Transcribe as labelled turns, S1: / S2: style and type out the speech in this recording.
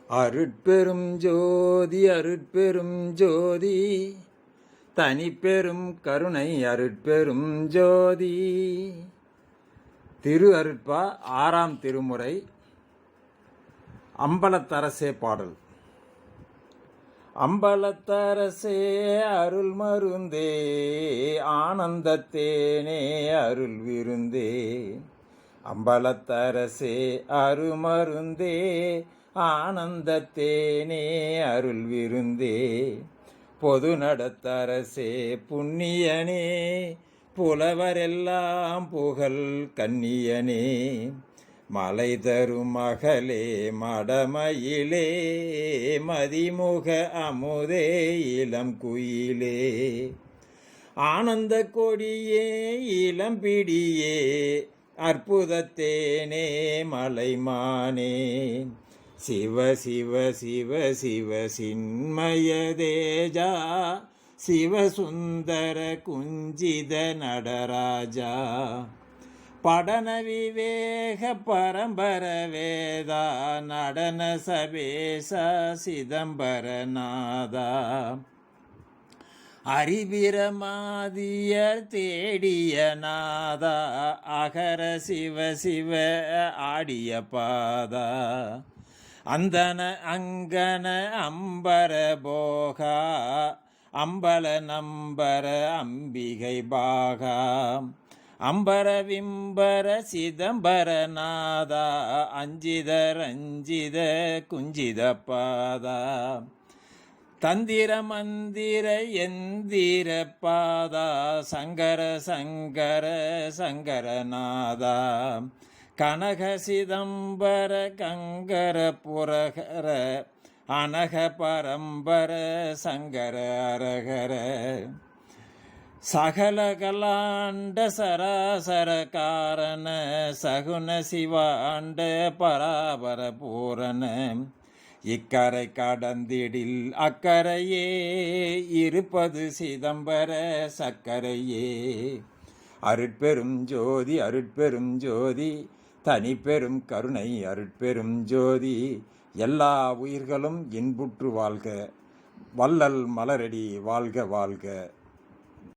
S1: அருட்பெரும் ஜோதி அருட்பெரும் ஜோதி தனிப்பெரும் கருணை அருட்பெரும் ஜோதி. திரு அருட்பா 6ஆம் திருமுறை அம்பலத்தரசே பாடல். அம்பலத்தரசே அருள் மருந்தே ஆனந்தத்தேனே அருள் விருந்தே. அம்பலத்தரசே அருமருந்தே ஆனந்தத்தேனே அருள் விருந்தே. பொது நடத்தரசே புண்ணியனே புலவரெல்லாம் புகழ் கண்ணியனே. மலை தரும் மகளே மடமயிலே மதிமுக அமுதே இளம் குயிலே. ஆனந்த கொடியே இளம்பிடியே அற்புதத்தேனே மலைமானே. சிவ சிவ சிவ சிவ சின்மய தேஜா சிவசுந்தர குஞ்சித நடராஜா. படன விவேக பரம்பர வேதா நடன சபேச சிதம்பரநாதா. அறிவிரமாதியர் தேடிய நாதா அகர சிவ சிவ ஆடிய பாதா. அந்தன அங்கன அம்பர போகா அம்பல நம்பர அம்பிகை பாகா. அம்பர விம்பர சிதம்பரநாதா அஞ்சித ரஞ்சித குஞ்சித பாதா. தந்திர மந்திர எந்திர பாதா சங்கர சங்கர சங்கரநாதா. கனக சிதம்பர கங்கர புரகர அனக பரம்பர சங்கர அரகர. சகல கலாண்ட சராசர காரண சகுன சிவாண்ட பராபர பூரண. இக்கரை கடந்திடில் அக்கரையே இருப்பது சிதம்பர சக்கரையே. அருட்பெரும் ஜோதி அருட்பெரும் ஜோதி தனிப்பெரும் கருணை அருட்பெரும் ஜோதி. எல்லா உயிர்களும் இன்புற்று வாழ்க. வள்ளல் மலரடி வாழ்க வாழ்க.